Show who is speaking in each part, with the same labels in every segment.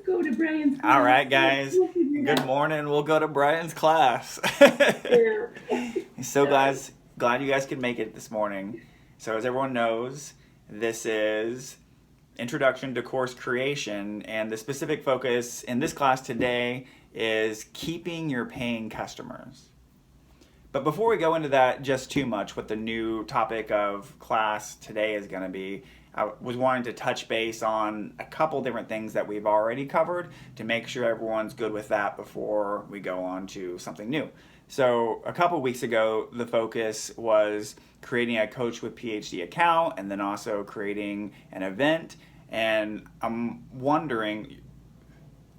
Speaker 1: go to Brian's class.
Speaker 2: All right, guys. Good morning. We'll go to Brian's class.
Speaker 1: Yeah.
Speaker 2: So glad you guys could make it this morning. So as everyone knows, this is Introduction to Course Creation, and the specific focus in this class today is keeping your paying customers. But before we go into that just too much, what the new topic of class today is going to be, I was wanting to touch base on a couple different things that we've already covered to make sure everyone's good with that before we go on to something new. So a couple weeks ago, the focus was creating a Coach with PhD account and then also creating an event. And I'm wondering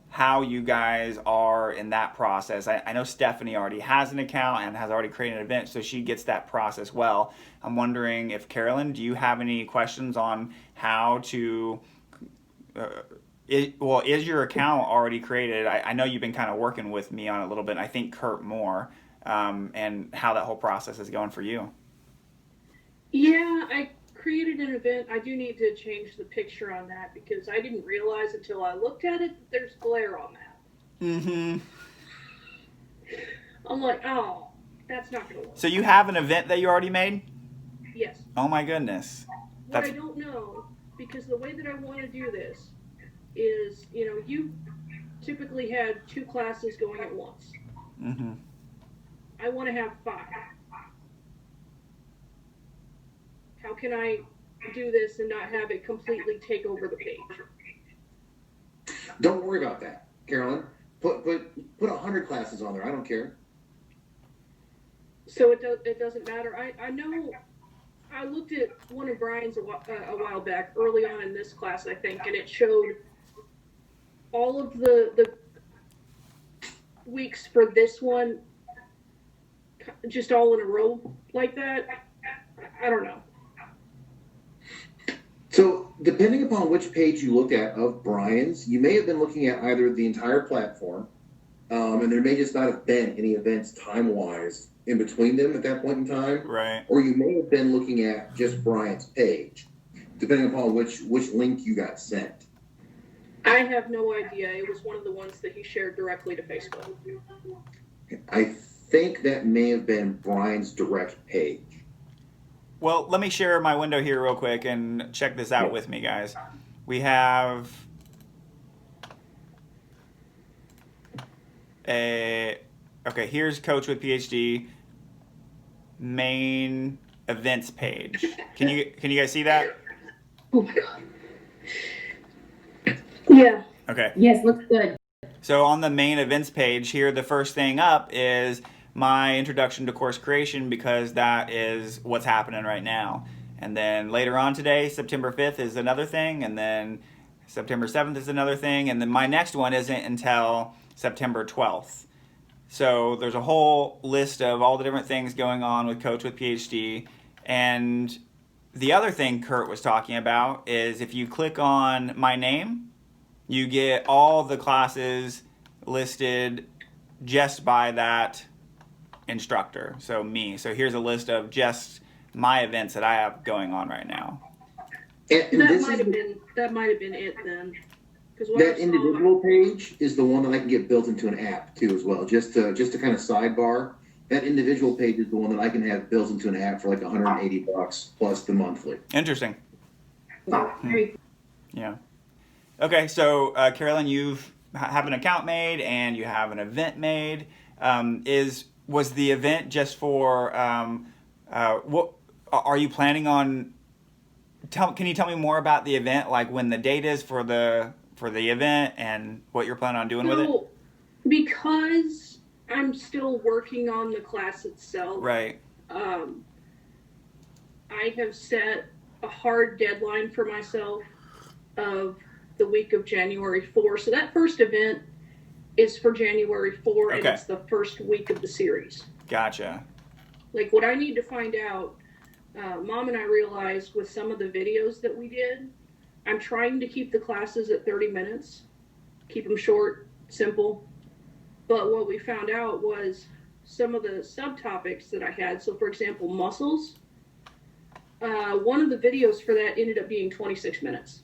Speaker 2: how you guys are in that process. I know Stephanie already has an account and has already created an event, so she gets that process well. I'm wondering if, Carolyn, do you have any questions on how to, is your account already created? I know you've been kind of working with me on it a little bit, I think Kurt more, and how that whole process is going for you.
Speaker 1: Yeah, I created an event. I do need to change the picture on that because I didn't realize until I looked at it that there's glare on that.
Speaker 2: Mm-hmm.
Speaker 1: I'm like, oh, that's not going to work.
Speaker 2: So you have an event that you already made?
Speaker 1: Yes.
Speaker 2: Oh my goodness.
Speaker 1: What I don't know, because the way that I want to do this is, you typically had 2 classes going at once.
Speaker 2: Mm-hmm.
Speaker 1: I want to have 5. How can I do this and not have it completely take over the page?
Speaker 3: Don't worry about that, Carolyn. Put 100 classes on there. I don't care.
Speaker 1: So it doesn't matter. I know. I looked at one of Brian's a while back, early on in this class, I think, and it showed all of the weeks for this one, just all in a row like that. I don't know.
Speaker 3: So, depending upon which page you look at of Brian's, you may have been looking at either the entire platform, and there may just not have been any events time-wise in between them at that point in time.
Speaker 2: Right.
Speaker 3: Or you may have been looking at just Brian's page, depending upon which link you got sent.
Speaker 1: I have no idea. It was one of the ones that he shared directly to Facebook.
Speaker 3: I think that may have been Brian's direct page.
Speaker 2: Well, let me share my window here real quick and check this out with me, guys. We have okay, here's Coach with PhD main events page. Can you guys see that?
Speaker 1: Oh my God. Yeah.
Speaker 2: Okay.
Speaker 4: Yes, looks good.
Speaker 2: So on the main events page here, the first thing up is my introduction to course creation, because that is what's happening right now. And then later on today, September 5th is another thing, and then September 7th is another thing, and then my next one isn't until September 12th. So there's a whole list of all the different things going on with Coach with PhD. And the other thing Kurt was talking about is if you click on my name, you get all the classes listed just by that instructor, so me. So here's a list of just my events that I have going on right now.
Speaker 3: And
Speaker 1: that might have been it then.
Speaker 3: That individual page is the one that I can get built into an app too as well. Just to kind of sidebar, that individual page is the one that I can have built into an app for like $180 plus the monthly.
Speaker 2: Interesting.
Speaker 1: Great.
Speaker 2: Yeah. Okay, so Carolyn, you have an account made and you have an event made. Was the event just for what are you planning on? Can you tell me more about the event, like when the date is for the event and what you're planning on doing with it?
Speaker 1: Because I'm still working on the class itself.
Speaker 2: Right.
Speaker 1: I have set a hard deadline for myself of the week of January 4. So that first event is for January 4, and it's the first week of the series.
Speaker 2: Gotcha.
Speaker 1: Like, what I need to find out, Mom and I realized with some of the videos that we did, I'm trying to keep the classes at 30 minutes, keep them short, simple. But what we found out was some of the subtopics that I had. So, for example, muscles. One of the videos for that ended up being 26 minutes.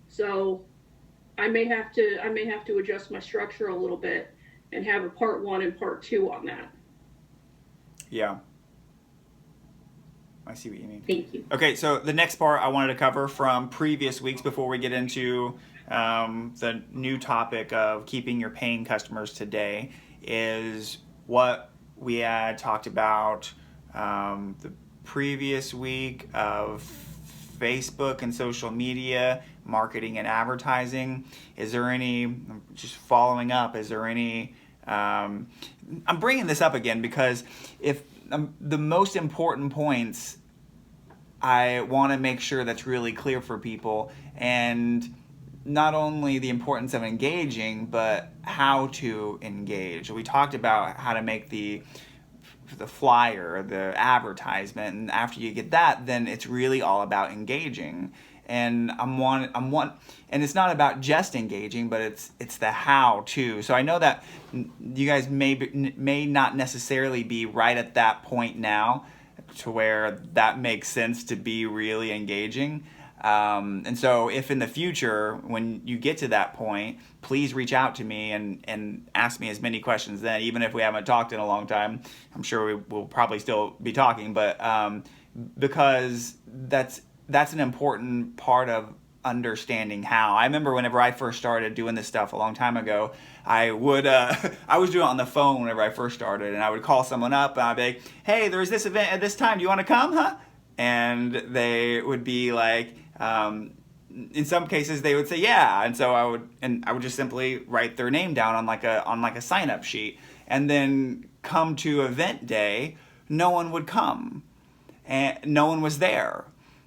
Speaker 1: So I may have to adjust my structure a little bit and have a part 1 and part 2 on that.
Speaker 2: Yeah. I see what you mean.
Speaker 1: Thank you.
Speaker 2: Okay, so the next part I wanted to cover from previous weeks before we get into the new topic of keeping your paying customers today is what we had talked about the previous week of Facebook and social media marketing and advertising. Is there any, just following up, is there any, I'm bringing this up again because if the most important points I want to make sure that's really clear for people, and not only the importance of engaging, but how to engage. We talked about how to make the flyer, the advertisement, and after you get that, then it's really all about engaging. And and it's not about just engaging, but it's the how too. So I know that you guys may not necessarily be right at that point now, to where that makes sense to be really engaging. And so if in the future, when you get to that point, please reach out to me and ask me as many questions then, even if we haven't talked in a long time. I'm sure we will probably still be talking, but because that's an important part of understanding how. I remember whenever I first started doing this stuff a long time ago, I would I was doing it on the phone whenever I first started, and I would call someone up and I'd be like, hey, there's this event at this time, do you want to come, huh? And they would be like, in some cases they would say yeah, and so I would just simply write their name down on like a sign up sheet, and then come to event day, no one would come, and no one was there.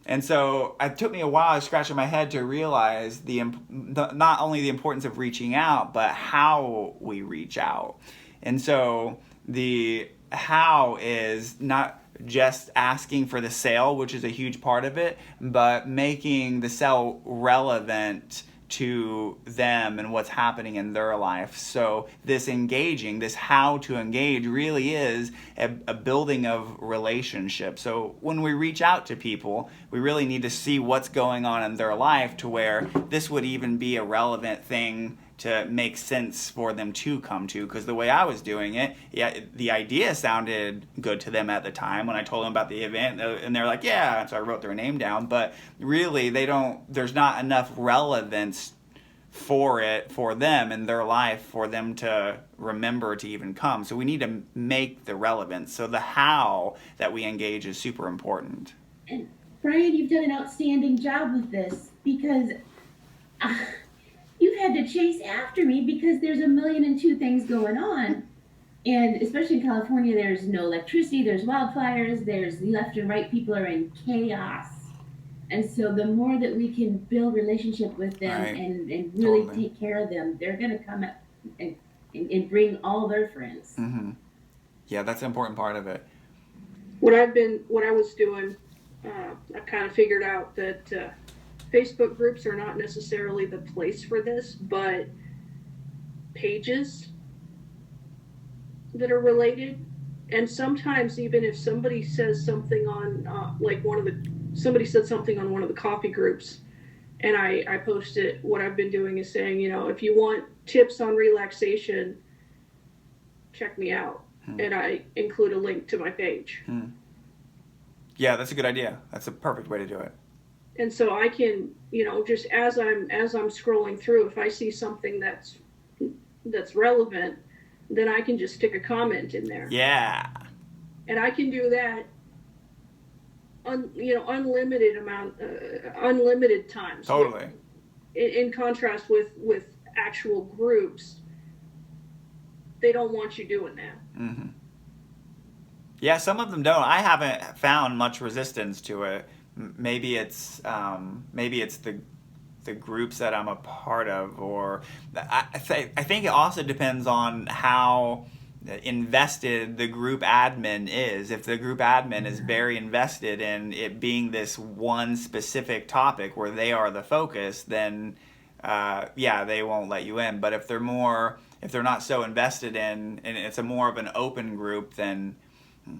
Speaker 2: And so it took me a while, scratching my head, to realize not only the importance of reaching out, but how we reach out. And so the how is not just asking for the sale, which is a huge part of it, but making the sale relevant to them and what's happening in their life. So this how to engage really is a building of relationship. So when we reach out to people, we really need to see what's going on in their life to where this would even be a relevant thing to make sense for them to come to. Because the way I was doing it, yeah, the idea sounded good to them at the time when I told them about the event, and they're like, yeah, so I wrote their name down, but really there's not enough relevance for them in their life for them to remember to even come. So we need to make the relevance. So the how that we engage is super important.
Speaker 4: And Brian, you've done an outstanding job with this, because you've had to chase after me because there's a million and two things going on. And especially in California, there's no electricity, there's wildfires, there's left and right, people are in chaos. And so the more that we can build relationship with them,
Speaker 2: Right.
Speaker 4: and really
Speaker 2: Totally.
Speaker 4: take care of them, they're going to come up and bring all their friends.
Speaker 2: Mm-hmm. Yeah, that's an important part of it.
Speaker 1: What I was doing, I kind of figured out that Facebook groups are not necessarily the place for this, but pages that are related. And sometimes even if somebody says something on somebody said something on one of the coffee groups, and I posted, what I've been doing is saying, if you want tips on relaxation, check me out. And I include a link to my page.
Speaker 2: Yeah, that's a good idea. That's a perfect way to do it.
Speaker 1: And so I can, just as I'm scrolling through, if I see something that's relevant, then I can just stick a comment in there.
Speaker 2: Yeah.
Speaker 1: And I can do that unlimited times.
Speaker 2: Totally.
Speaker 1: In contrast with actual groups, they don't want you doing that.
Speaker 2: Mm-hmm. Yeah, some of them don't. I haven't found much resistance to it. Maybe it's the groups that I'm a part of, or I think it also depends on how invested the group admin is. If the group admin is very invested in it being this one specific topic where they are the focus, then they won't let you in. But if they're not so invested in, and it's a more of an open group, then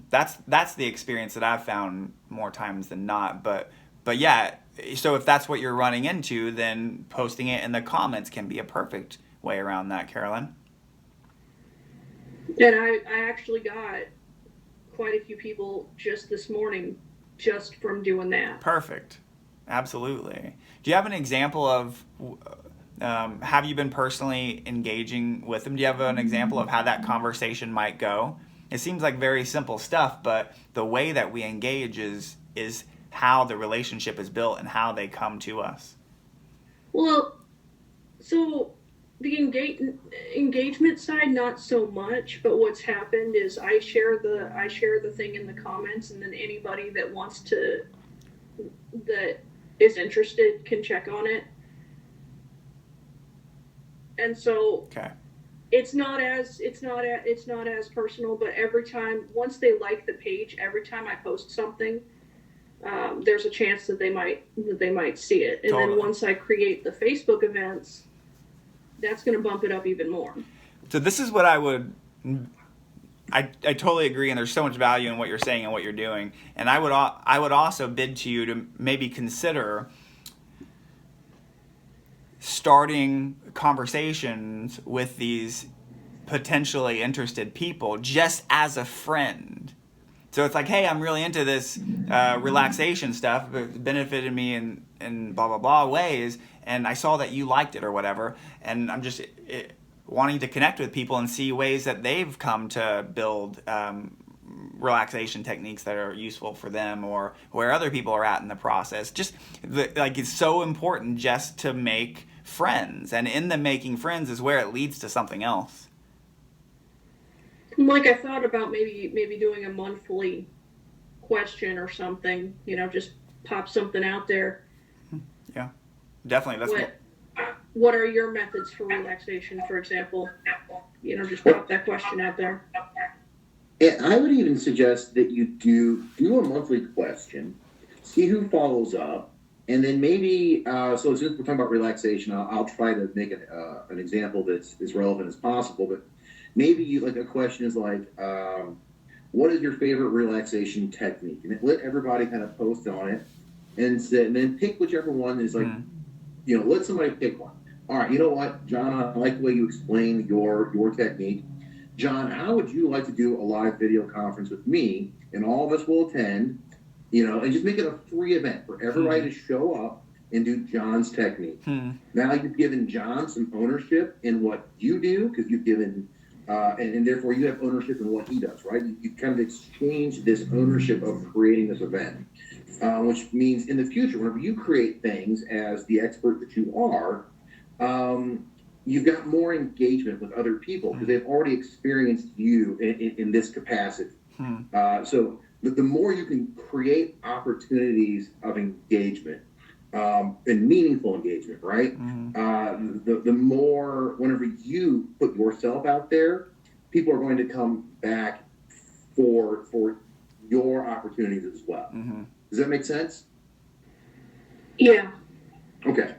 Speaker 2: that's the experience that I've found more times than not. But yeah, so if that's what you're running into, then posting it in the comments can be a perfect way around that, Carolyn.
Speaker 1: And I actually got quite a few people just this morning just from doing that.
Speaker 2: Perfect. Absolutely. Do you have an example of, have you been personally engaging with them? Do you have an example of how that conversation might go? It seems like very simple stuff, but the way that we engage is how the relationship is built and how they come to us.
Speaker 1: Well, so the engagement side, not so much, but what's happened is I share the thing in the comments, and then anybody that wants to, that is interested, can check on it. And so
Speaker 2: Okay.
Speaker 1: it's not as personal, but once they like the page, every time I post something, there's a chance that they might see it. And
Speaker 2: Totally.
Speaker 1: then once I create the Facebook events, that's going to bump it up even more.
Speaker 2: So this is what I totally agree, and there's so much value in what you're saying and what you're doing. And I would also bid to you to maybe consider starting conversations with these potentially interested people just as a friend. So it's like, hey, I'm really into this relaxation stuff. It benefited me in blah, blah, blah ways. And I saw that you liked it or whatever. And I'm just wanting to connect with people and see ways that they've come to build relaxation techniques that are useful for them, or where other people are at in the process. Just like, it's so important just to make friends. And in the making friends is where it leads to something else.
Speaker 1: Like, I thought about maybe doing a monthly question or something, just pop something out there.
Speaker 2: Yeah, definitely.
Speaker 1: What are your methods for relaxation, for example? Just pop that question out there.
Speaker 3: And I would even suggest that you do a monthly question, see who follows up, and then maybe, so since we're talking about relaxation, I'll try to make an example that's as relevant as possible, but maybe a question is like, what is your favorite relaxation technique? And let everybody kind of post on it, and then pick whichever one is like, let somebody pick one. All right, you know what, John, I like the way you explain your technique. John, how would you like to do a live video conference with me? And all of us will attend, and just make it a free event for everybody to show up and do John's technique. Now you've given John some ownership in what you do, because you've given, and therefore you have ownership in what he does, right? You kind of exchange this ownership of creating this event, which means in the future, whenever you create things as the expert that you are, you've got more engagement with other people because they've already experienced you in this capacity. So the more you can create opportunities of engagement, and meaningful engagement, right? The more, whenever you put yourself out there, people are going to come back for your opportunities as well. Does that make sense?
Speaker 1: Yeah.
Speaker 3: Okay.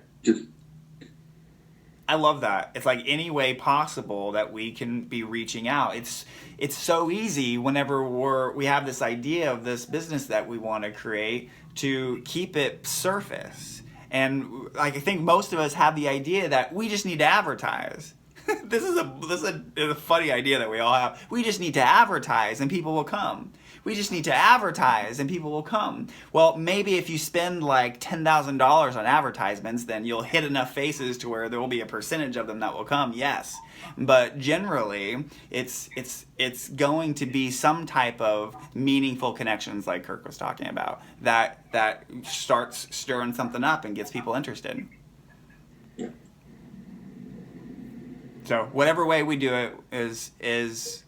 Speaker 2: I love that. It's like any way possible that we can be reaching out. It's so easy whenever we have this idea of this business that we want to create to keep it surface. And I think most of us have the idea that we just need to advertise. This is a funny idea that we all have. We just need to advertise and people will come. We just need to advertise and people will come. Well, maybe if you spend like $10,000 on advertisements, then you'll hit enough faces to where there will be a percentage of them that will come, yes. But generally, it's going to be some type of meaningful connections like Kirk was talking about that starts stirring something up and gets people interested. So whatever way we do it is there's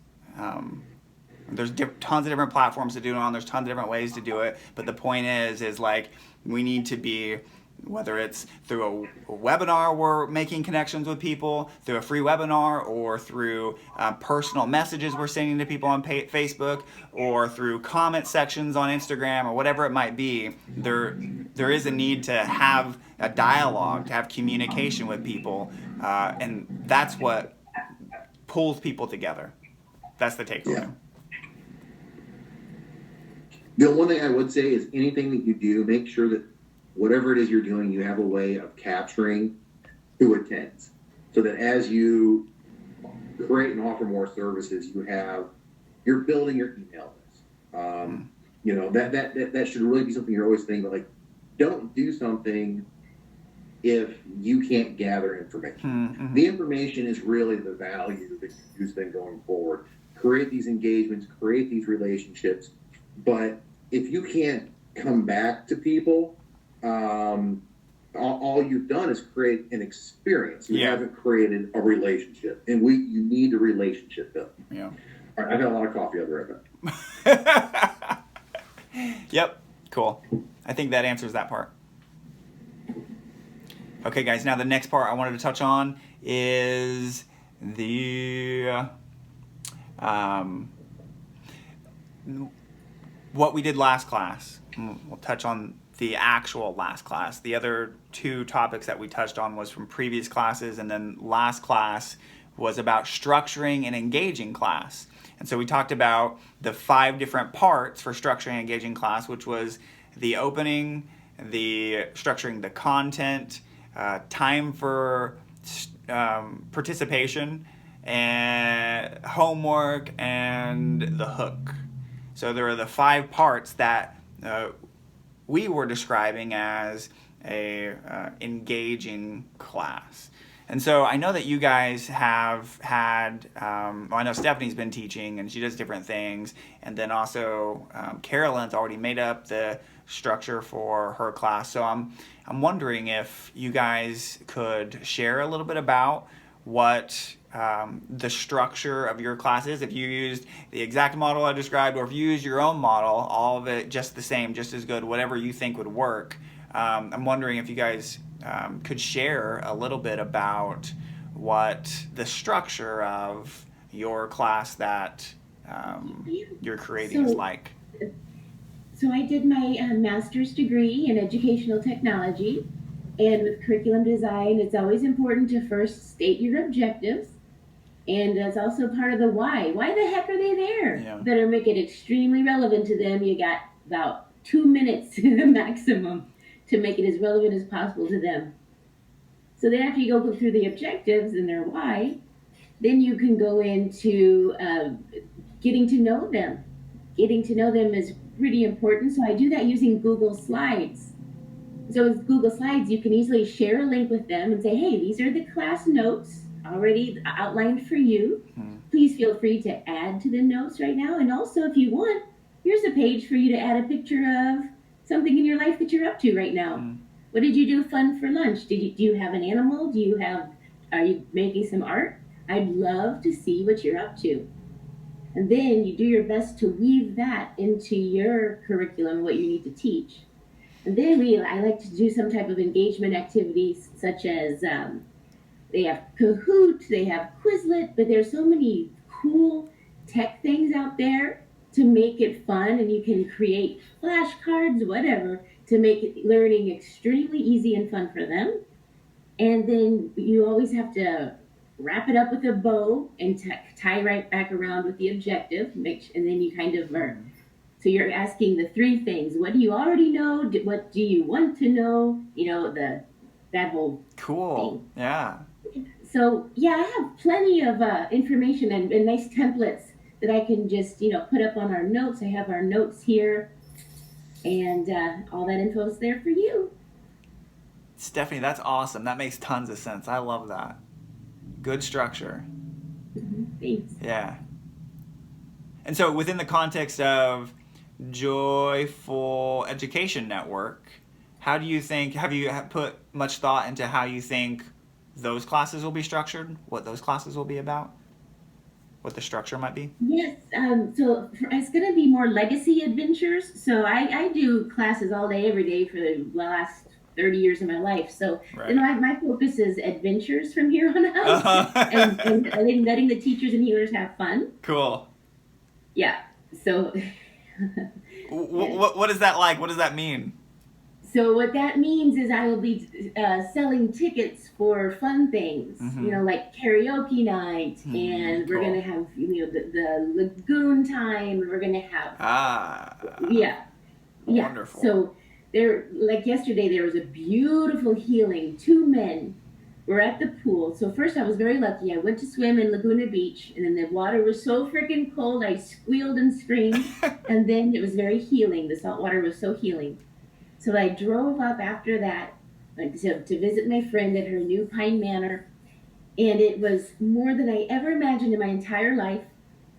Speaker 2: tons of different platforms to do it on. There's tons of different ways to do it. But the point is like we need to be, whether it's through a webinar we're making connections with people, through a free webinar, or through personal messages we're sending to people on Facebook, or through comment sections on Instagram, or whatever it might be, there is a need to have a dialogue, to have communication with people, and that's what pulls people together. That's the takeaway.
Speaker 3: Yeah. The one thing I would say is anything that you do, make sure that whatever it is you're doing, you have a way of capturing who attends, so that as you create and offer more services, you're building your email list. That should really be something you're always thinking about. Like, don't do something if you can't gather information.
Speaker 2: Mm-hmm.
Speaker 3: The information is really the value that you use then going forward. Create these engagements, create these relationships. But if you can't come back to people, all you've done is create an experience. You haven't created a relationship. And you need a relationship built.
Speaker 2: Yeah.
Speaker 3: All right, I've got a lot of coffee. I'll be right back.
Speaker 2: Yep. Cool. I think that answers that part. Okay, guys, now the next part I wanted to touch on is the what we did last class. We'll touch on the actual last class. The other two topics that we touched on was from previous classes, and then last class was about structuring and engaging class. And so we talked about the 5 different parts for structuring and engaging class, which was the opening, the structuring the content, time for participation, and homework, and the hook. So there are the 5 parts that we were describing as a engaging class. And so I know that you guys have had, I know Stephanie's been teaching and she does different things. And then also Carolyn's already made up the structure for her class. So I'm wondering if you guys could share a little bit about what the structure of your class is. If you used the exact model I described, or if you used your own model, all of it just the same, just as good, whatever you think would work. I'm wondering if you guys could share a little bit about what the structure of your class that you're creating is like.
Speaker 4: So I did my master's degree in educational technology, and with curriculum design, it's always important to first state your objectives, and that's also part of the why. Why the heck are they there?
Speaker 2: Yeah.
Speaker 4: Better make it extremely relevant to them. You got about 2 minutes maximum to make it as relevant as possible to them. So then after you go through the objectives and their why, then you can go into getting to know them. Getting to know them is pretty important. So I do that using Google Slides. So with Google Slides, you can easily share a link with them and say, hey, these are the class notes already outlined for you. Please feel free to add to the notes right now. And also, if you want, here's a page for you to add a picture of something in your life that you're up to right now. What did you do fun for lunch? Do you have an animal? Are you making some art? I'd love to see what you're up to. And then you do your best to weave that into your curriculum, what you need to teach. And then I like to do some type of engagement activities, such as they have Kahoot, they have Quizlet, but there's so many cool tech things out there to make it fun, and you can create flashcards, whatever, to make learning extremely easy and fun for them. And then you always have to wrap it up with a bow and tie right back around with the objective, and then you kind of learn. So you're asking the 3 things. What do you already know? What do you want to know? That whole
Speaker 2: Cool.
Speaker 4: thing.
Speaker 2: Yeah.
Speaker 4: So yeah, I have plenty of information and nice templates that I can just put up on our notes. I have our notes here, and all that info is there for you.
Speaker 2: Stephanie, that's awesome. That makes tons of sense. I love that. Good structure.
Speaker 4: Thanks.
Speaker 2: Yeah. And so within the context of Joyful Education Network, how do you think, have you put much thought into how you think those classes will be structured? What those classes will be about? What the structure might be?
Speaker 4: Yes, so it's going to be more legacy adventures. So I do classes all day, every day for the last 30 years of my life. So
Speaker 2: Right.
Speaker 4: my focus is adventures from here on out, and letting the teachers and healers have fun.
Speaker 2: Cool.
Speaker 4: Yeah. So.
Speaker 2: What is that like? What does that mean?
Speaker 4: So what that means is I will be selling tickets for fun things, like karaoke night, and we're
Speaker 2: cool.
Speaker 4: going to have the lagoon time. We're going to have
Speaker 2: Wonderful.
Speaker 4: So There, like yesterday, there was a beautiful healing. Two men were at the pool. So first, I was very lucky. I went to swim in Laguna Beach, and then the water was so freaking cold, I squealed and screamed. And then it was very healing. The salt water was so healing. So I drove up after that to visit my friend at her new Pine Manor, and it was more than I ever imagined in my entire life.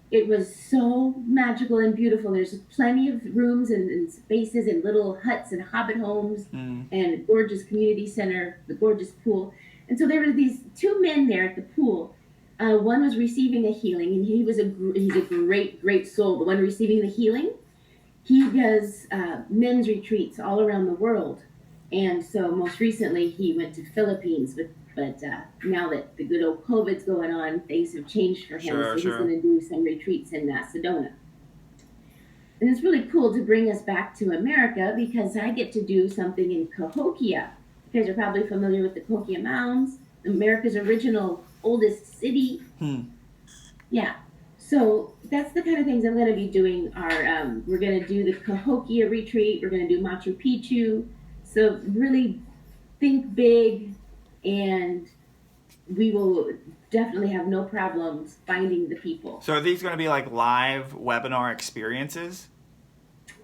Speaker 4: It was so magical and beautiful. There's plenty of rooms and spaces and little huts and hobbit homes and a gorgeous community center, the gorgeous pool. And so there were these two men there at the pool. One was receiving a healing, and he's a great soul. The one receiving the healing, he does men's retreats all around the world. And so most recently he went to Philippines, but now that the good old COVID's going on, things have changed for him.
Speaker 2: Sure,
Speaker 4: so he's going to do some retreats in Sedona. And it's really cool to bring us back to America because I get to do something in Cahokia. You guys are probably familiar with the Cahokia Mounds, America's original oldest city. Yeah. So that's the kind of things I'm going to be doing. We're going to do the Cahokia retreat. We're going to do Machu Picchu. So really think big, and we will definitely have no problems finding the people.
Speaker 2: So are these going to be like live webinar experiences?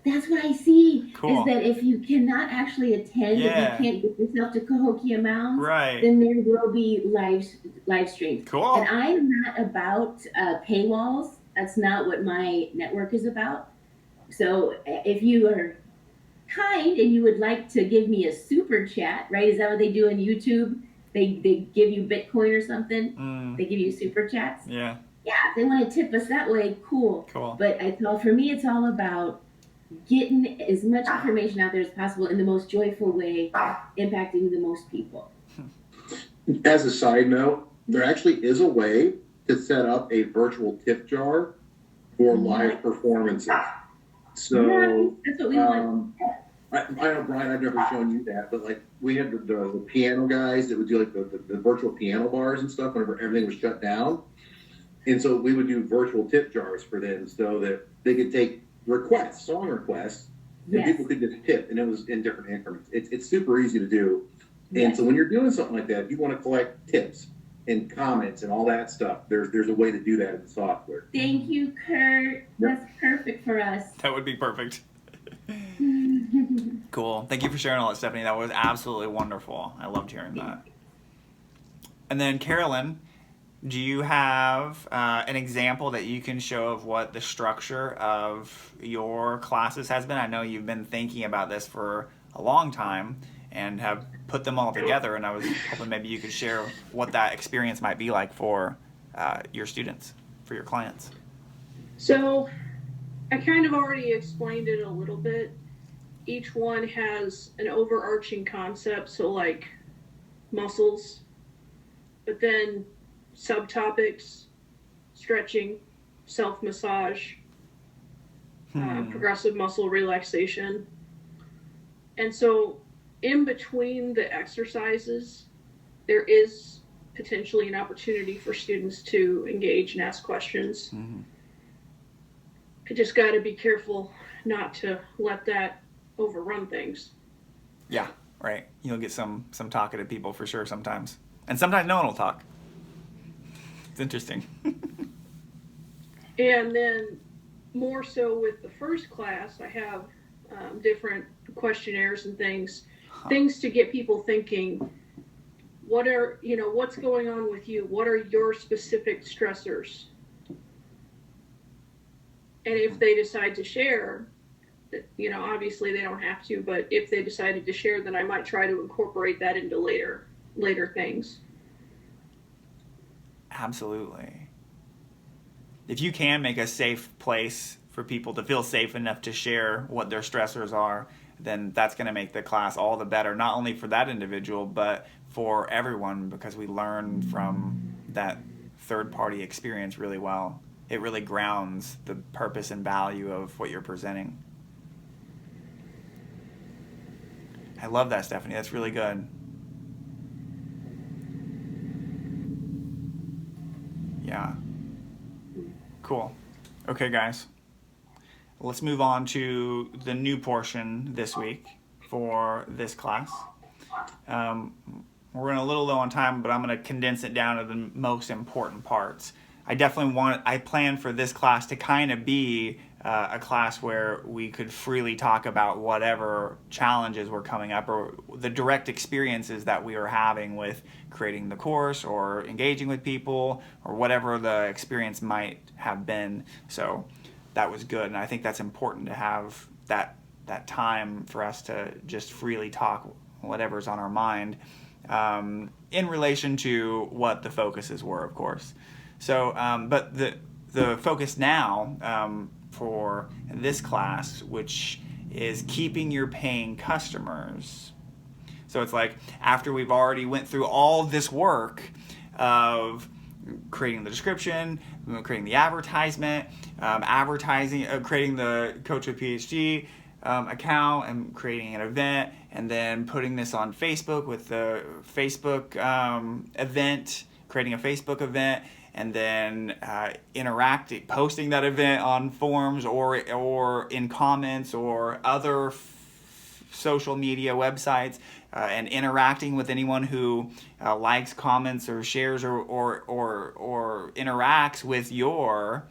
Speaker 4: That's what I see.
Speaker 2: Cool.
Speaker 4: Is that if you cannot actually attend,
Speaker 2: Yeah.
Speaker 4: if you can't get yourself to Cahokia Mounds,
Speaker 2: Right.
Speaker 4: then there will be live streams.
Speaker 2: Cool.
Speaker 4: And I'm not about paywalls. That's not what my network is about. So if you are kind and you would like to give me a super chat, right? Is that what they do on YouTube? They give you Bitcoin or something. They give you super chats.
Speaker 2: Yeah.
Speaker 4: Yeah, if they want to tip us that way, cool. But for me, it's all about getting as much information out there as possible in the most joyful way, impacting the most people.
Speaker 3: As a side note, there actually is a way to set up a virtual tip jar for live performances. So
Speaker 4: that's what we want.
Speaker 3: I know, Brian, I've never shown you that, but like we had the piano guys that would do like the virtual piano bars and stuff whenever everything was shut down. And so we would do virtual tip jars for them so that they could take song requests, and people could just tip, and it was in different increments. It's super easy to do. And so when you're doing something like that, if you want to collect tips and comments and all that stuff, there's a way to do that in the software.
Speaker 4: Thank you, Kurt. That's perfect for us.
Speaker 2: That would be perfect. Cool. Thank you for sharing all that, Stephanie. That was absolutely wonderful. I loved hearing that. And then, Carolyn, do you have an example that you can show of what the structure of your classes has been? I know you've been thinking about this for a long time and have put them all together, and I was hoping maybe you could share what that experience might be like for your students, for your clients.
Speaker 1: So I kind of already explained it a little bit. Each one has an overarching concept, so like muscles, but then subtopics, stretching, self-massage, progressive muscle relaxation. And so in between the exercises, there is potentially an opportunity for students to engage and ask questions. I just got to be careful not to let that overrun things.
Speaker 2: Yeah, right. You'll get some talkative people for sure sometimes. And sometimes no one will talk. It's interesting.
Speaker 1: And then more so with the first class, I have different questionnaires and things to get people thinking, what's going on with you? What are your specific stressors? And if they decide to share, obviously they don't have to, but if they decided to share, then I might try to incorporate that into later things.
Speaker 2: Absolutely. If you can make a safe place for people to feel safe enough to share what their stressors are, then that's going to make the class all the better, not only for that individual, but for everyone, because we learn from that third-party experience really well. It really grounds the purpose and value of what you're presenting. I love that, Stephanie. That's really good. Yeah. Cool. Okay, guys. Let's move on to the new portion this week. for this class. We're running a little low on time, but I'm going to condense it down to the most important parts. I plan for this class to kind of be a class where we could freely talk about whatever challenges were coming up or the direct experiences that we were having with creating the course or engaging with people or whatever the experience might have been. So that was good, and I think that's important to have that time for us to just freely talk whatever's on our mind in relation to what the focuses were, of course. So, but the focus now for this class, which is keeping your paying customers. So it's like after we've already went through all this work of creating the description, creating the advertisement, creating the Coach with PhD account and creating an event, and then putting this on Facebook with the Facebook event, creating a Facebook event, and then posting that event on forums or in comments or other social media websites, and interacting with anyone who likes, comments, or shares or interacts with your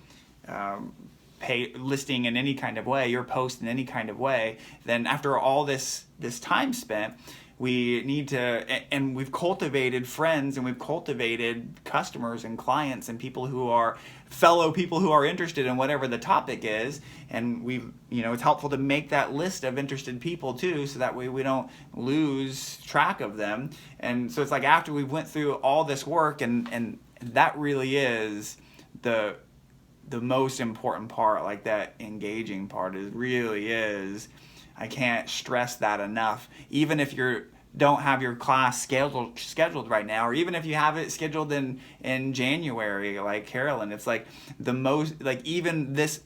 Speaker 2: listing in any kind of way, your post in any kind of way. Then after all this time spent, we need to, and we've cultivated friends and we've cultivated customers and clients and people who are fellow people who are interested in whatever the topic is. And it's helpful to make that list of interested people too, so that way we don't lose track of them. And so it's like after we went through all this work, and that really is the most important part, like that engaging part really is. I can't stress that enough. Even if you don't have your class scheduled right now, or even if you have it scheduled in January, like Carolyn, it's like the most, like even this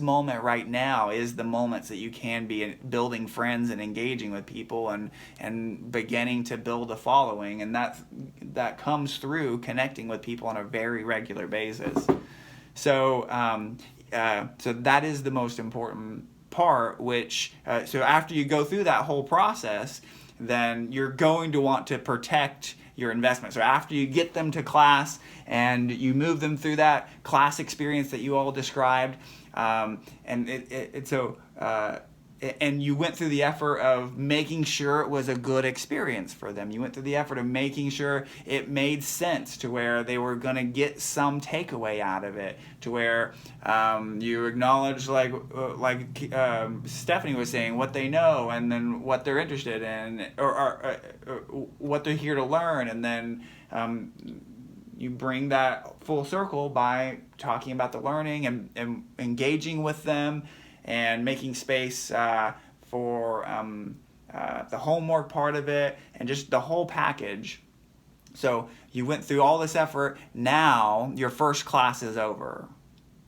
Speaker 2: moment right now is the moments that you can be building friends and engaging with people and beginning to build a following, and that comes through connecting with people on a very regular basis. So so that is the most important part, so after you go through that whole process, then you're going to want to protect your investment. So after you get them to class and you move them through that class experience that you all described, and you went through the effort of making sure it was a good experience for them. You went through the effort of making sure it made sense, to where they were going to get some takeaway out of it, to where you acknowledge, like Stephanie was saying, what they know and then what they're interested in, or what they're here to learn, and then you bring that full circle by talking about the learning and engaging with them, and making space for the homework part of it, and just the whole package. So you went through all this effort. Now your first class is over.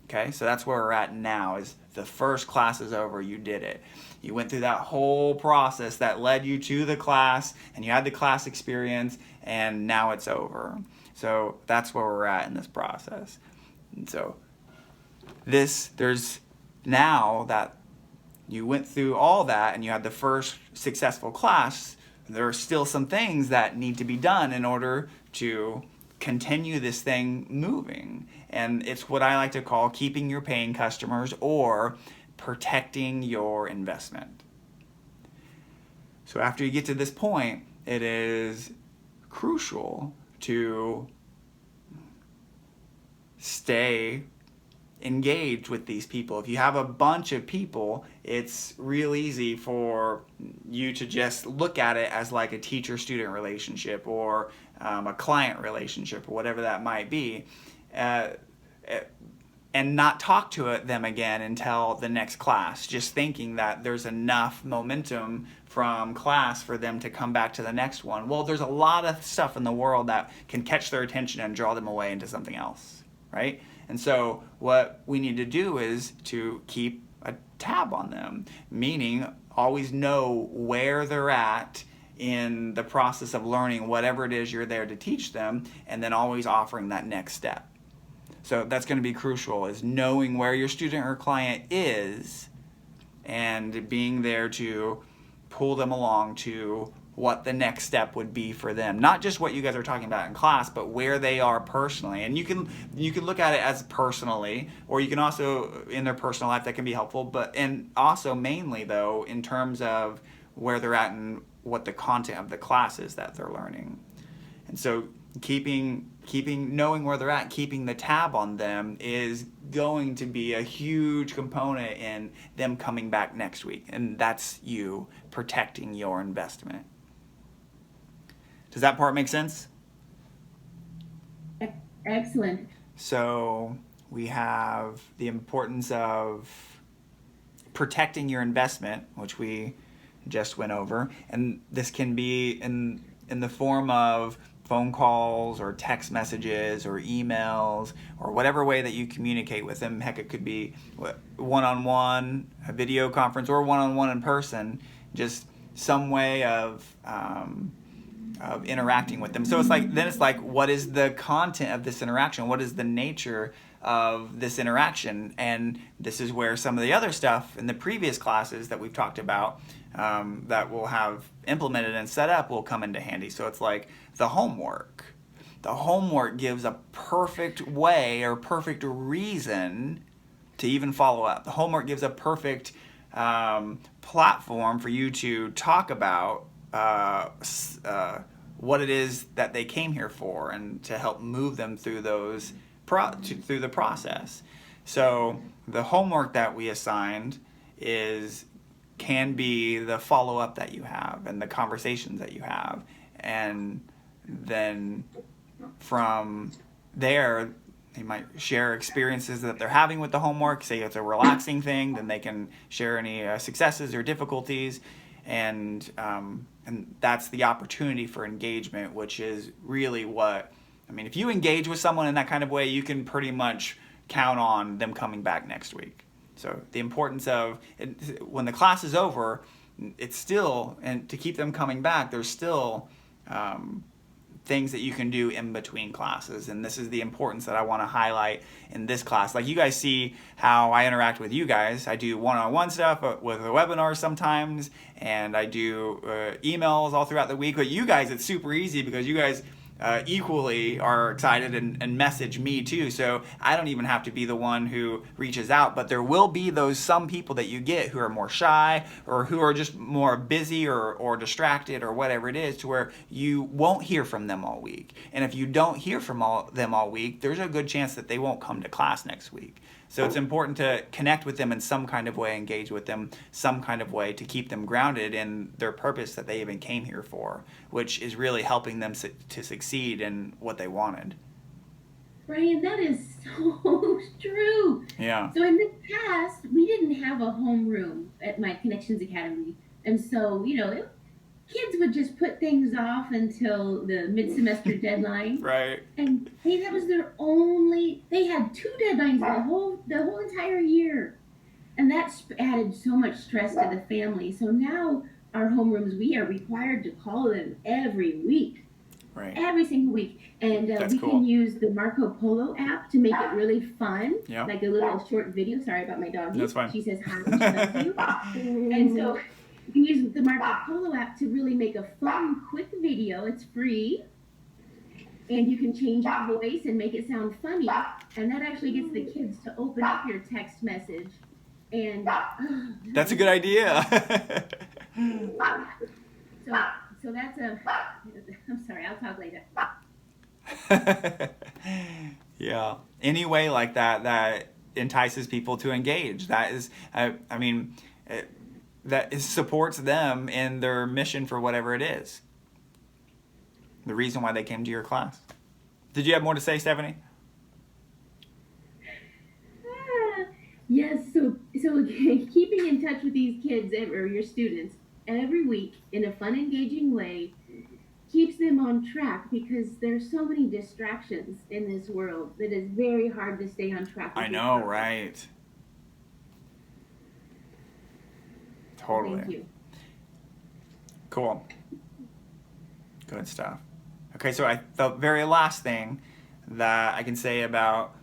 Speaker 2: Okay, so that's where we're at now, is the first class is over. You did it. You went through that whole process that led you to the class, and you had the class experience, and now it's over. So that's where we're at in this process. And so now that you went through all that and you had the first successful class, there are still some things that need to be done in order to continue this thing moving. And it's what I like to call keeping your paying customers, or protecting your investment. So after you get to this point, it is crucial to stay engaged with these people. If you have a bunch of people, it's real easy for you to just look at it as like a teacher-student relationship, or a client relationship, or whatever that might be, and not talk to them again until the next class, just thinking that there's enough momentum from class for them to come back to the next one. Well, there's a lot of stuff in the world that can catch their attention and draw them away into something else, right? And so what we need to do is to keep a tab on them, meaning always know where they're at in the process of learning whatever it is you're there to teach them, and then always offering that next step. So that's going to be crucial, is knowing where your student or client is and being there to pull them along to what the next step would be for them. Not just what you guys are talking about in class, but where they are personally. And you can look at it as personally, or you can also in their personal life that can be helpful, but and also mainly though in terms of where they're at and what the content of the class is that they're learning. And so keeping knowing where they're at, keeping the tab on them is going to be a huge component in them coming back next week. And that's you protecting your investment. Does that part make sense?
Speaker 4: Excellent.
Speaker 2: So we have the importance of protecting your investment, which we just went over, and this can be in the form of phone calls or text messages or emails or whatever way that you communicate with them. Heck, it could be one-on-one, a video conference, or one-on-one in person, just some way of interacting with them. So it's like, what is the content of this interaction? What is the nature of this interaction? And this is where some of the other stuff in the previous classes that we've talked about that we'll have implemented and set up will come into handy. So it's like the homework. The homework gives a perfect way or perfect reason to even follow up. The homework gives a perfect platform for you to talk about what it is that they came here for and to help move them through those through the process. So the homework that we assigned can be the follow-up that you have and the conversations that you have, and then from there they might share experiences that they're having with the homework. Say it's a relaxing thing, then they can share any successes or difficulties, and that's the opportunity for engagement, which is really what, I mean, if you engage with someone in that kind of way, you can pretty much count on them coming back next week. So the importance of when the class is over, it's still, and to keep them coming back, there's still things that you can do in between classes. And this is the importance that I want to highlight in this class. Like you guys see how I interact with you guys. I do one-on-one stuff with a webinar sometimes, and I do emails all throughout the week. But you guys, it's super easy because you guys equally are excited and message me too. So I don't even have to be the one who reaches out, but there will be some people that you get who are more shy or who are just more busy or distracted or whatever it is, to where you won't hear from them all week. And if you don't hear from them all week, there's a good chance that they won't come to class next week. So it's important to connect with them in some kind of way, engage with them some kind of way to keep them grounded in their purpose that they even came here for, which is really helping them to succeed in what they wanted.
Speaker 4: Brian, that is so true.
Speaker 2: Yeah.
Speaker 4: So in the past, we didn't have a homeroom at my Connections Academy. And so, kids would just put things off until the mid-semester deadline.
Speaker 2: Right.
Speaker 4: And that was they had 2 deadlines the whole entire year. And that added so much stress to the family. So now our homerooms, we are required to call them every week.
Speaker 2: Right.
Speaker 4: Every single week. And we can use the Marco Polo app to make it really fun.
Speaker 2: Yeah.
Speaker 4: Like a little short video. Sorry about my dog.
Speaker 2: That's fine.
Speaker 4: She says hi, she loves you. And so you can use the Marco Polo app to really make a fun, quick video. It's free. And you can change your voice and make it sound funny. And that actually gets the kids to open up your text message. And
Speaker 2: that's a good idea.
Speaker 4: So that's I'm sorry, I'll talk later.
Speaker 2: Yeah. Any way like that entices people to engage. That is, supports them in their mission for whatever it is. The reason why they came to your class. Did you have more to say, Stephanie?
Speaker 4: Yes, so keeping in touch with these kids or your students every week in a fun, engaging way keeps them on track, because there's so many distractions in this world that it's very hard to stay on track with.
Speaker 2: I know, right? Totally.
Speaker 4: Thank you.
Speaker 2: Cool. Good stuff. Okay, so the very last thing that I can say about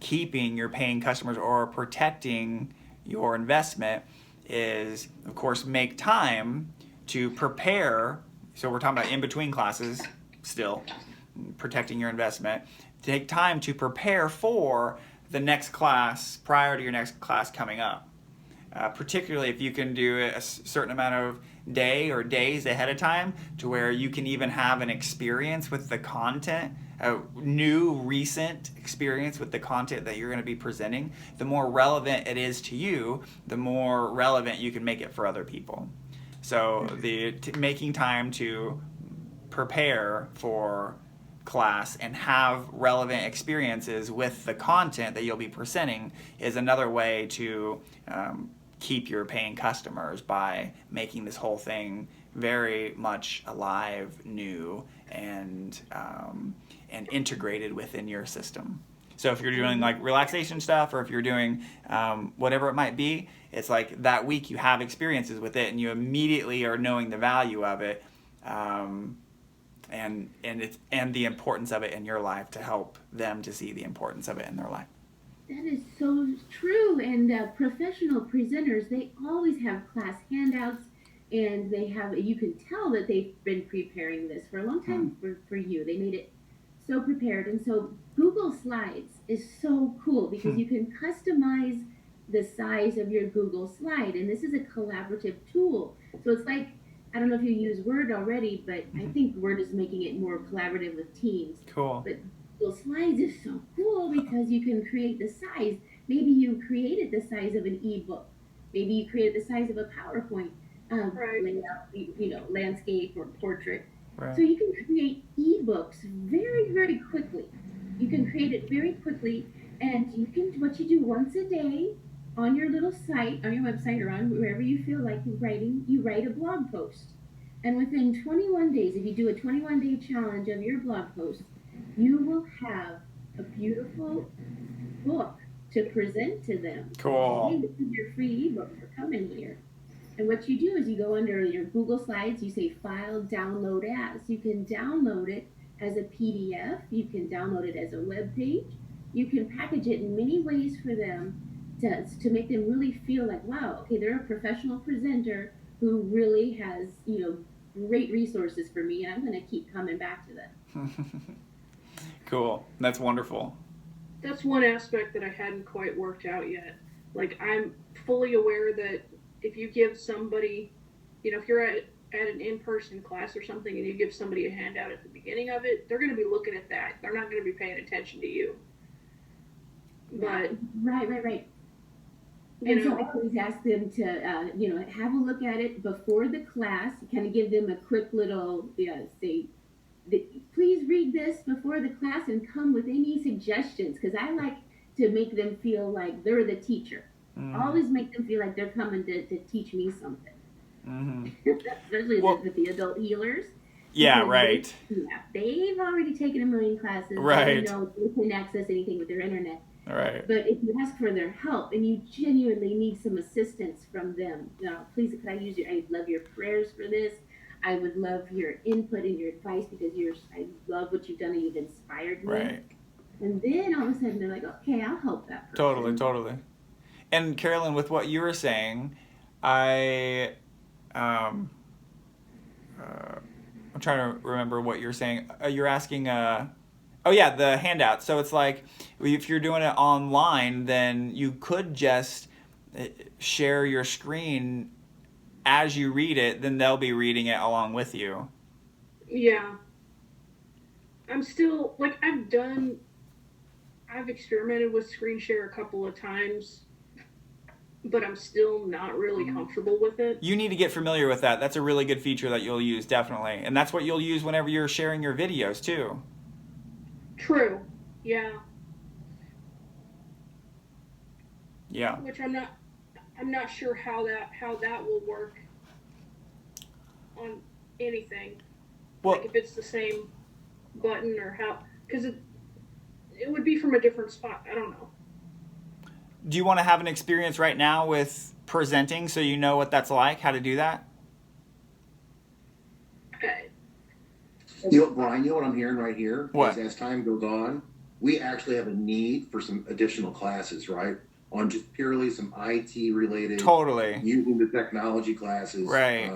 Speaker 2: keeping your paying customers or protecting your investment is, of course, make time to prepare. So we're talking about in between classes still, protecting your investment. Take time to prepare for the next class prior to your next class coming up. Particularly if you can do a certain amount of day or days ahead of time to where you can even have an experience with the content, a new recent experience with the content that you're going to be presenting. The more relevant it is to you, the more relevant you can make it for other people. So making time to prepare for class and have relevant experiences with the content that you'll be presenting is another way to keep your paying customers, by making this whole thing very much alive, new, and integrated within your system. So if you're doing like relaxation stuff, or if you're doing whatever it might be, it's like that week you have experiences with it and you immediately are knowing the value of it, and the importance of it in your life, to help them to see the importance of it in their life.
Speaker 4: That is so true. And professional presenters, they always have class handouts, and you can tell that they've been preparing this for a long time for you. They made it so prepared. And so Google Slides is so cool because you can customize the size of your Google slide. And this is a collaborative tool. So it's like, I don't know if you use Word already, but I think Word is making it more collaborative with Teams.
Speaker 2: Cool.
Speaker 4: But Google Slides is so cool because you can create the size. Maybe you created the size of an ebook. Maybe you created the size of a PowerPoint layout, landscape or portrait.
Speaker 2: Right.
Speaker 4: So you can create ebooks very, very quickly. You can create it very quickly, and what you do once a day on your little site, on your website, or on wherever you feel like writing, you write a blog post. And within 21 days, if you do a 21-day challenge of your blog post, you will have a beautiful book to present to them.
Speaker 2: Cool.
Speaker 4: Hey, this is your free ebook for coming here. And what you do is you go under your Google Slides, you say File, Download As. You can download it as a PDF. You can download it as a web page. You can package it in many ways for them to make them really feel like, wow, okay, they're a professional presenter who really has, great resources for me, and I'm going to keep coming back to them.
Speaker 2: Cool. That's wonderful.
Speaker 1: That's one aspect that I hadn't quite worked out yet. Like, I'm fully aware that if you give somebody, if you're at an in-person class or something and you give somebody a handout at the beginning of it, they're going to be looking at that. They're not going to be paying attention to you. But
Speaker 4: right. And so I always ask them to, have a look at it before the class, kind of give them a quick little, say, please read this before the class and come with any suggestions, because I like to make them feel like they're the teacher. Always make them feel like they're coming to teach me something. Especially with the adult healers.
Speaker 2: Yeah, right.
Speaker 4: They've already taken a million classes.
Speaker 2: Right.
Speaker 4: They know they can access anything with their internet.
Speaker 2: Right.
Speaker 4: But if you ask for their help and you genuinely need some assistance from them, please, could I love your prayers for this. I would love your input and your advice because I love what you've done and you've inspired me.
Speaker 2: Right.
Speaker 4: And then all of a sudden they're like, okay, I'll help that person.
Speaker 2: Totally. And Carolyn, with what you were saying, I'm trying to remember what you're saying. You're asking, the handout. So it's like, if you're doing it online, then you could just share your screen as you read it, then they'll be reading it along with you.
Speaker 1: Yeah. I'm still, I've experimented with screen share a couple of times, but I'm still not really comfortable with it.
Speaker 2: You need to get familiar with that. That's a really good feature that you'll use, definitely. And that's what you'll use whenever you're sharing your videos, too.
Speaker 1: True. Yeah.
Speaker 2: Yeah.
Speaker 1: Which I'm not sure how that will work on anything.
Speaker 2: Well,
Speaker 1: like if it's the same button or how, because it would be from a different spot. I don't know.
Speaker 2: Do you want to have an experience right now with presenting so you know what that's like, how to do that?
Speaker 1: Okay.
Speaker 3: Brian, what I'm hearing right here
Speaker 2: what?
Speaker 3: is as time goes on, we actually have a need for some additional classes, right? on just purely some IT related,
Speaker 2: Totally.
Speaker 3: using the technology classes,
Speaker 2: Right.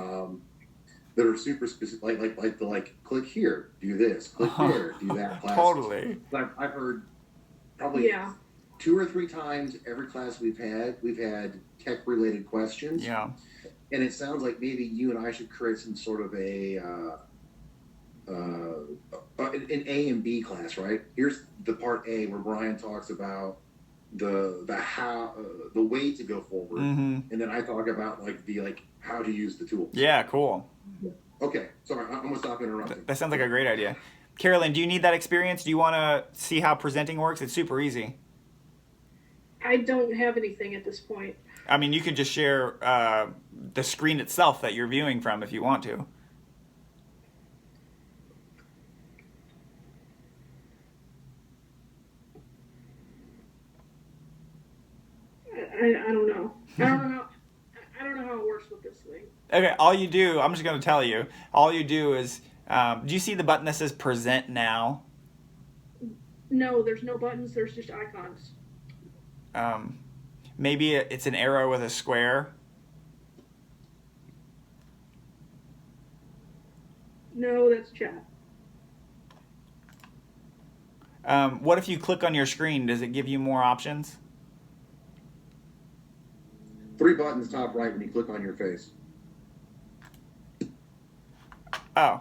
Speaker 3: that are super specific, like click here, do this, click there, do that class.
Speaker 2: Totally.
Speaker 3: I've heard probably
Speaker 1: Yeah.
Speaker 3: 2 or 3 times every class we've had tech related questions.
Speaker 2: Yeah.
Speaker 3: And it sounds like maybe you and I should create some sort of an A and B class, right? Here's the part A where Brian talks about the way to go forward,
Speaker 2: Mm-hmm.
Speaker 3: and then I talk about how to use the tools.
Speaker 2: Yeah, cool.
Speaker 3: Okay, sorry, I'm gonna stop interrupting.
Speaker 2: That sounds like a great idea. Carolyn, do you need that experience? Do you want to see how presenting works? It's super easy.
Speaker 1: I don't have anything at this point.
Speaker 2: I mean, you could just share the screen itself that you're viewing from if you want to.
Speaker 1: I don't know. I don't know. I don't know how it works with this thing.
Speaker 2: Okay, all you do, I'm just going to tell you, all you do is, do you see the button that says present now?
Speaker 1: No, there's no buttons. There's just icons.
Speaker 2: Maybe it's an arrow with a square.
Speaker 1: No, that's chat.
Speaker 2: What if you click on your screen? Does it give you more options?
Speaker 3: 3 buttons top right when you click on your face.
Speaker 2: Oh.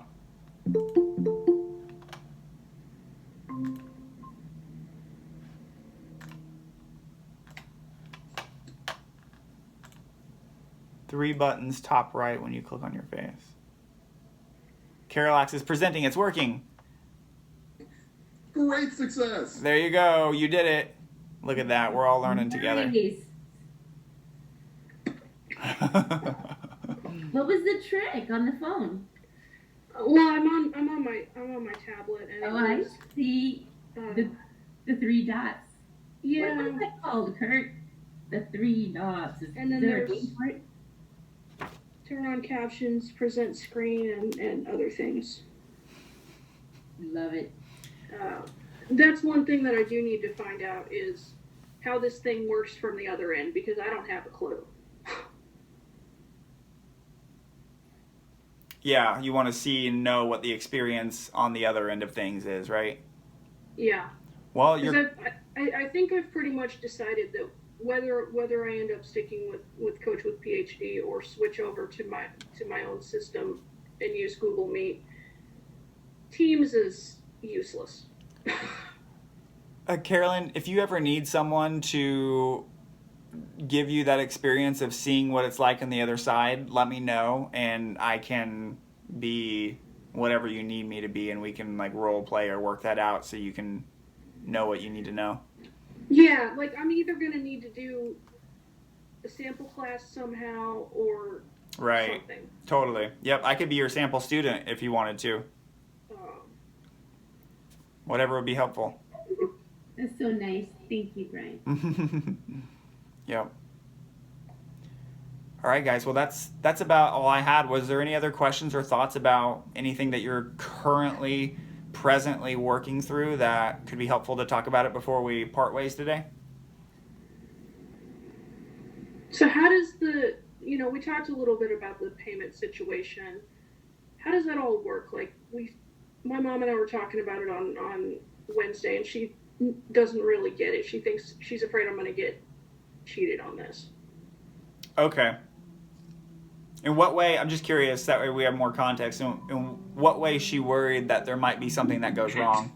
Speaker 2: Three buttons top right when you click on your face. Carolax is presenting. It's working.
Speaker 3: Great success.
Speaker 2: There you go. You did it. Look at that. We're all learning together.
Speaker 4: Nice. What was the trick on the phone?
Speaker 1: Well, I'm on my tablet, and
Speaker 4: Oh, I see the 3 dots.
Speaker 1: yeah.
Speaker 4: What is that called, Kurt? The 3 dots.
Speaker 1: And then
Speaker 4: there a
Speaker 1: there's-
Speaker 4: name for it?
Speaker 1: Turn on captions, present screen, and other things.
Speaker 4: Love it.
Speaker 1: That's one thing that I do need to find out is how this thing works from the other end, because I don't have a clue.
Speaker 2: Yeah, you want to see and know what the experience on the other end of things is, right?
Speaker 1: Yeah.
Speaker 2: Well,
Speaker 1: Because I think I've pretty much decided that whether I end up sticking with Coach with PhD or switch over to my own system and use Google Meet, Teams is useless.
Speaker 2: Carolyn, if you ever need someone to give you that experience of seeing what it's like on the other side, let me know, and I can be whatever you need me to be, and we can role play or work that out so you can know what you need to know.
Speaker 1: Yeah, I'm either going to need to do a sample class somehow or
Speaker 2: Right.
Speaker 1: something.
Speaker 2: Totally. Yep, I could be your sample student if you wanted to. Whatever would be helpful.
Speaker 4: That's so nice. Thank you, Brian.
Speaker 2: Yep. All right, guys. Well, that's about all I had. Was there any other questions or thoughts about anything that you're presently working through that could be helpful to talk about it before we part ways today?
Speaker 1: So how does we talked a little bit about the payment situation. How does that all work? My mom and I were talking about it on Wednesday, and she doesn't really get it. She thinks she's afraid I'm going to get cheated on this.
Speaker 2: Okay. In what way, I'm just curious, that way we have more context, in what way is she worried that there might be something that goes wrong?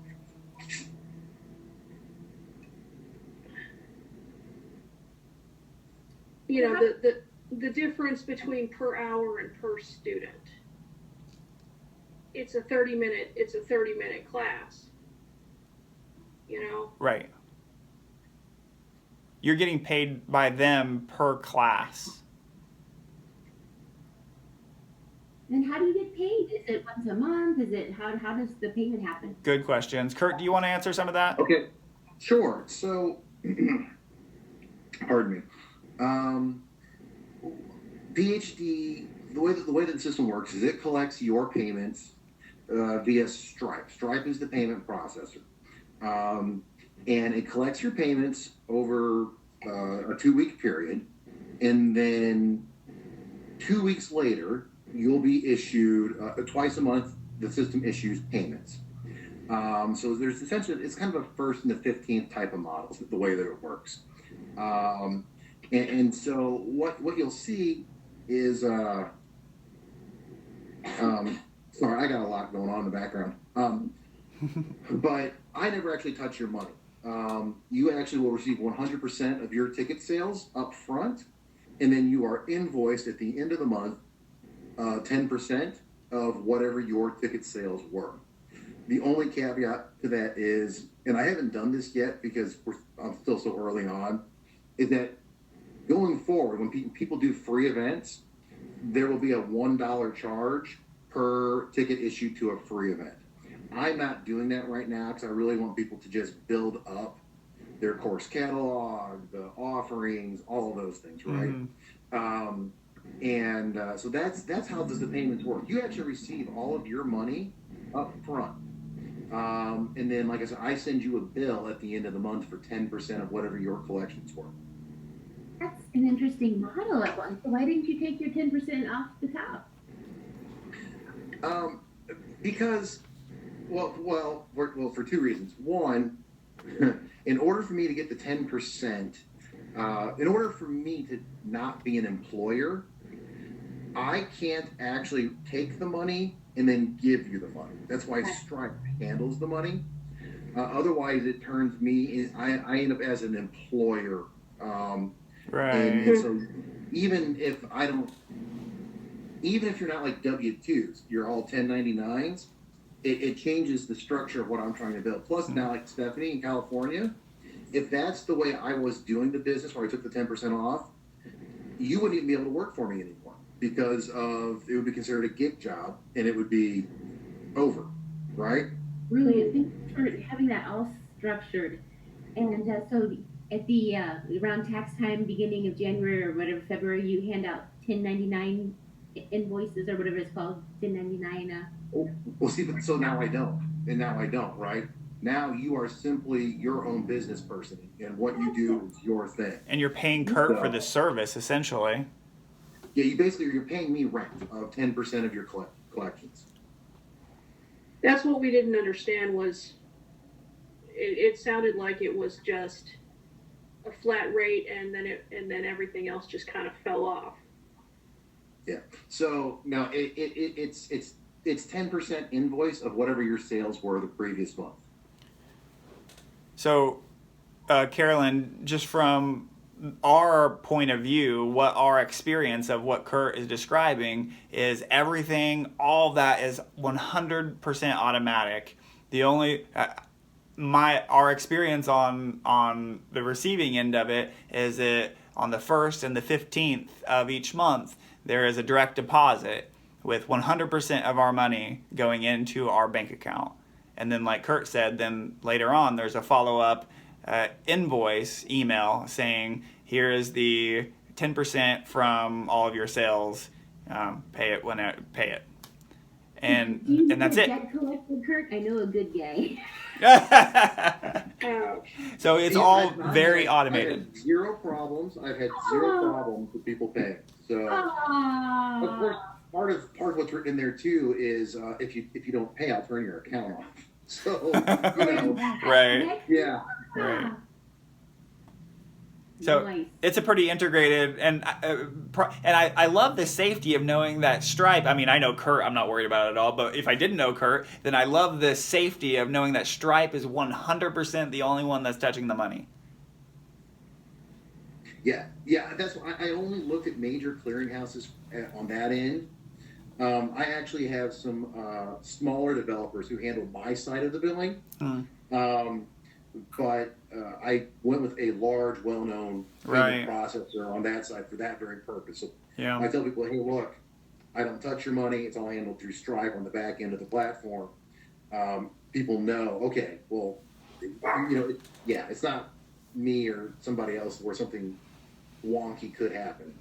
Speaker 1: The difference between per hour and per student. It's a 30-minute class.
Speaker 2: Right. You're getting paid by them per class.
Speaker 4: And how do you get paid? Is it once a month? Is it how does the payment happen?
Speaker 2: Good questions. Kurt, do you want to answer some of that?
Speaker 3: Okay, sure. So, pardon me. PhD, the way that the system works is it collects your payments via Stripe. Stripe is the payment processor, and it collects your payments over a 2-week period, and then 2 weeks later, you'll be issued twice a month. The system issues payments. So there's essentially, it's kind of a first and the 15th type of model, the way that it works. And so what you'll see is, sorry, I got a lot going on in the background. But I never actually touch your money. You actually will receive 100% of your ticket sales up front, and then you are invoiced at the end of the month 10% of whatever your ticket sales were. The only caveat to that is, and I haven't done this yet because I'm still so early on, is that going forward, when people do free events, there will be a $1 charge per ticket issued to a free event. I'm not doing that right now because I really want people to just build up their course catalog, the offerings, all of those things, right? Mm-hmm. So that's how the payments work. You actually receive all of your money up front. And then, like I said, I send you a bill at the end of the month for 10% of whatever your collections were.
Speaker 4: That's an interesting model at once. So why didn't you take your 10% off the top?
Speaker 3: Because, for two reasons. One, in order for me to get the 10%, in order for me to not be an employer, I can't actually take the money and then give you the money. That's why Stripe handles the money. Otherwise, it turns me, I end up as an employer.
Speaker 2: Right.
Speaker 3: And so even if you're not like W-2s, you're all 1099s, it changes the structure of what I'm trying to build. Plus now, like Stephanie in California, if that's the way I was doing the business where I took the 10% off, you wouldn't even be able to work for me anymore because it would be considered a gig job and it would be over, right?
Speaker 4: Really, I think for having that all structured. And so at the around tax time, beginning of January or whatever, February, you hand out 1099 invoices or whatever it's called, 1099.
Speaker 3: Well, see, so now I don't, right? Now you are simply your own business person, and what you do is your thing.
Speaker 2: And you're paying Kurt for the service, essentially.
Speaker 3: Yeah, you're paying me rent of 10% of your collections.
Speaker 1: That's what we didn't understand was it sounded like it was just a flat rate and then everything else just kind of fell off.
Speaker 3: Yeah. So now it's 10% invoice of whatever your sales were the previous month.
Speaker 2: So, Carolyn, just from our point of view, what our experience of what Kurt is describing is everything, all that is 100% automatic. The only our experience on the receiving end of it is that on the 1st and the 15th of each month, there is a direct deposit with 100% of our money going into our bank account. And then like Kurt said, then later on there's a follow-up invoice email saying, here is the 10% from all of your sales. Pay it pay it. And that's it.
Speaker 4: Debt collector, Kurt? I know a good guy.
Speaker 2: So it's all very automated.
Speaker 3: I've had zero problems. I've had zero problems with people paying. So of course, part of what's written in there too is if you don't pay, I'll turn your account off. So
Speaker 2: right.
Speaker 3: Yeah.
Speaker 2: Right. So nice. It's a pretty integrated, and I love the safety of knowing that Stripe, I mean, I know Kurt, I'm not worried about it at all, but if I didn't know Kurt, then I love the safety of knowing that Stripe is 100% the only one that's touching the money.
Speaker 3: Yeah, that's why I only looked at major clearinghouses on that end. I actually have some smaller developers who handle my side of the billing. But I went with a large, well-known payment processor on that side for that very purpose. So I tell people, hey, look, I don't touch your money. It's all handled through Stripe on the back end of the platform. People know, okay, well, it's not me or somebody else where something wonky could happen.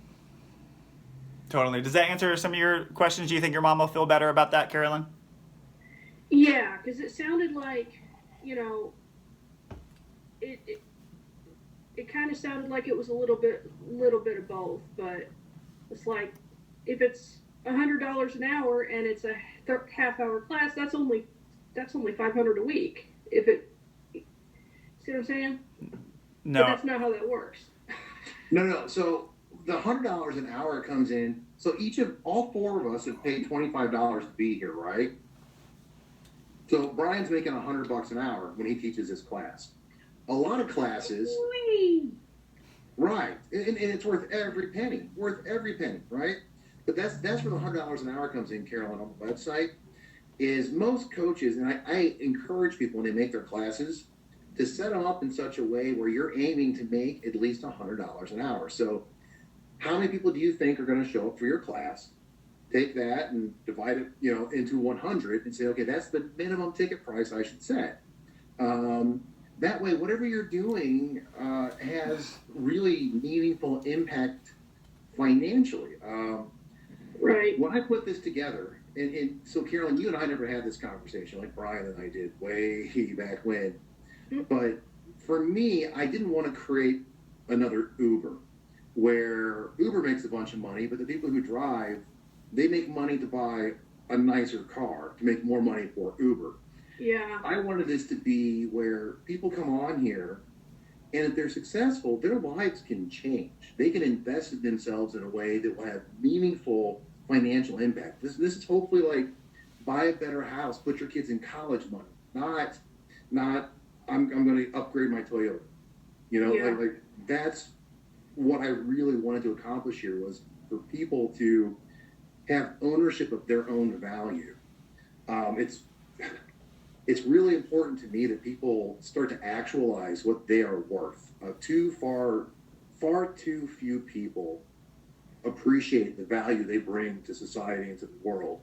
Speaker 2: Totally. Does that answer some of your questions? Do you think your mom will feel better about that, Carolyn?
Speaker 1: Yeah, because it sounded like, it it kind of sounded like it was a little bit of both, but it's like if it's $100 an hour and it's a half-hour class, that's only $500 a week. If it, see what I'm saying?
Speaker 2: No.
Speaker 1: But that's not how that works.
Speaker 3: No. So the $100 an hour comes in. So all four of us have paid $25 to be here, right? So Brian's making $100 an hour when he teaches his class. A lot of classes, right? And it's worth every penny, right? But that's where the $100 an hour comes in, Carolyn, on the website. Is most coaches, and I encourage people when they make their classes to set them up in such a way where you're aiming to make at least $100 an hour. So how many people do you think are going to show up for your class? Take that and divide it, into 100 and say, okay, that's the minimum ticket price I should set. That way, whatever you're doing has really meaningful impact financially.
Speaker 1: Right.
Speaker 3: When I put this together, and so Carolyn, you and I never had this conversation like Brian and I did way back when. But for me, I didn't want to create another Uber where Uber makes a bunch of money, but the people who drive, they make money to buy a nicer car to make more money for Uber.
Speaker 1: Yeah.
Speaker 3: I wanted this to be where people come on here, and if they're successful, their lives can change. They can invest in themselves in a way that will have meaningful financial impact. This is hopefully like buy a better house, put your kids in college money, not I'm going to upgrade my Toyota. Like that's what I really wanted to accomplish here was for people to have ownership of their own value. It's really important to me that people start to actualize what they are worth. Far too few people appreciate the value they bring to society and to the world.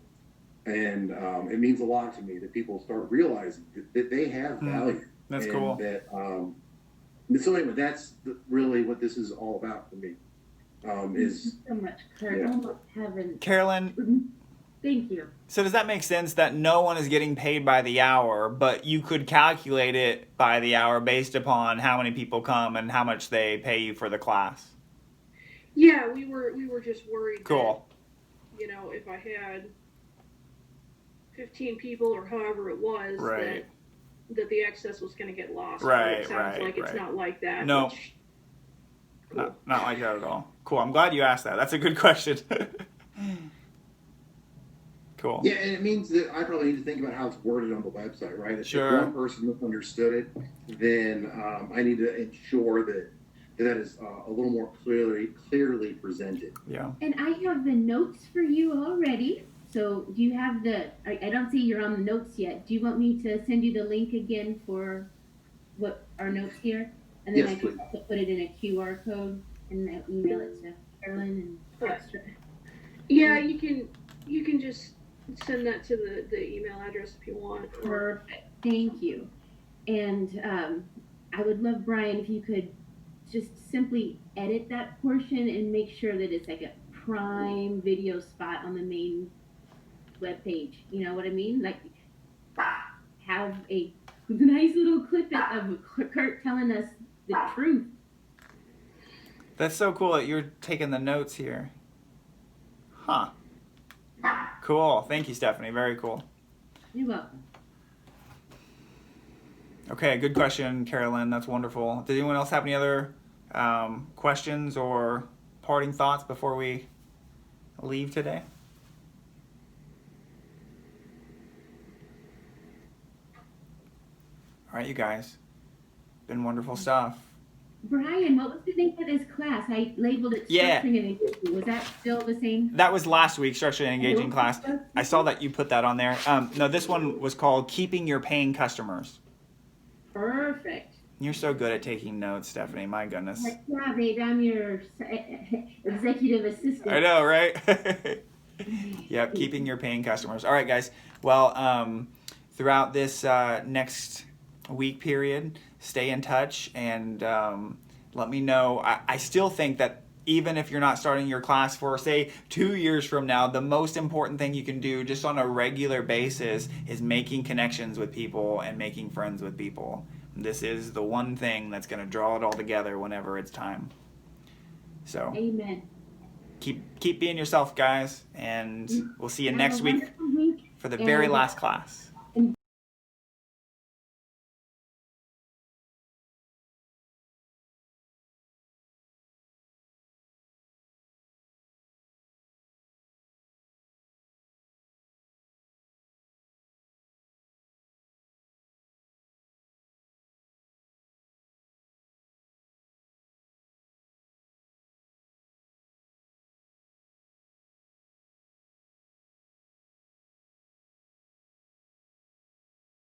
Speaker 3: And it means a lot to me that people start realizing that they have value.
Speaker 2: That's
Speaker 3: and
Speaker 2: cool.
Speaker 3: So anyway, that's really what this is all about for me.
Speaker 4: Thank you so much, Kurt.
Speaker 3: Yeah.
Speaker 4: Almost heaven.
Speaker 2: Carolyn,
Speaker 4: Thank you.
Speaker 2: so does that make sense that no one is getting paid by the hour, but you could calculate it by the hour based upon how many people come and how much they pay you for the class?
Speaker 1: Yeah, we were just worried.
Speaker 2: Cool.
Speaker 1: That, if I had 15 people or however it was,
Speaker 2: Right.
Speaker 1: that the access was going to get lost.
Speaker 2: Right,
Speaker 1: But it sounds
Speaker 2: right,
Speaker 1: like it's
Speaker 2: right.
Speaker 1: not like that.
Speaker 2: No.
Speaker 1: Which,
Speaker 2: Not like that at all. Cool. I'm glad you asked that. That's a good question. Cool.
Speaker 3: Yeah, and it means that I probably need to think about how it's worded on the website, right?
Speaker 2: Sure.
Speaker 3: If one person misunderstood it, then I need to ensure that is a little more clearly presented.
Speaker 2: Yeah.
Speaker 4: And I have the notes for you already. So do you have I don't see you're on the notes yet. Do you want me to send you the link again for what our notes here? And then
Speaker 3: Yes,
Speaker 4: I can
Speaker 3: please.
Speaker 4: also put it in a QR code and I'll email it to Carolyn and extra.
Speaker 1: yeah, you can just send that to the email address if you want.
Speaker 4: Perfect. Thank you. And I would love, Brian, if you could just simply edit that portion and make sure that it's like a prime video spot on the main web page. You know what I mean? Like have a nice little clip of Kurt telling us the truth.
Speaker 2: That's so cool that you're taking the notes here. Huh. Cool. Thank you, Stephanie. Very cool.
Speaker 4: You're welcome.
Speaker 2: Okay, good question, Carolyn. That's wonderful. Did anyone else have any other questions or parting thoughts before we leave today? All right, you guys. Been wonderful stuff.
Speaker 4: Brian, what was the name of this class? I labeled it
Speaker 2: Yeah.
Speaker 4: Structuring and Engaging. Was that still the same?
Speaker 2: That was last week's Structured and Engaging class. I saw that you put that on there. No, this one was called Keeping Your Paying Customers.
Speaker 4: Perfect.
Speaker 2: You're so good at taking notes, Stephanie. My goodness.
Speaker 4: Yeah, babe, I'm your executive assistant.
Speaker 2: I know, right? Yep, keeping your paying customers. All right, guys. Well, throughout this next week period, stay in touch and let me know. I still think that even if you're not starting your class for, say, 2 years from now, the most important thing you can do just on a regular basis is making connections with people and making friends with people. This is the one thing that's going to draw it all together whenever it's time. So
Speaker 4: Amen.
Speaker 2: keep being yourself, guys, and we'll see you
Speaker 4: Have
Speaker 2: next
Speaker 4: a
Speaker 2: week
Speaker 4: wonderful week.
Speaker 2: for the very
Speaker 4: And-
Speaker 2: last class.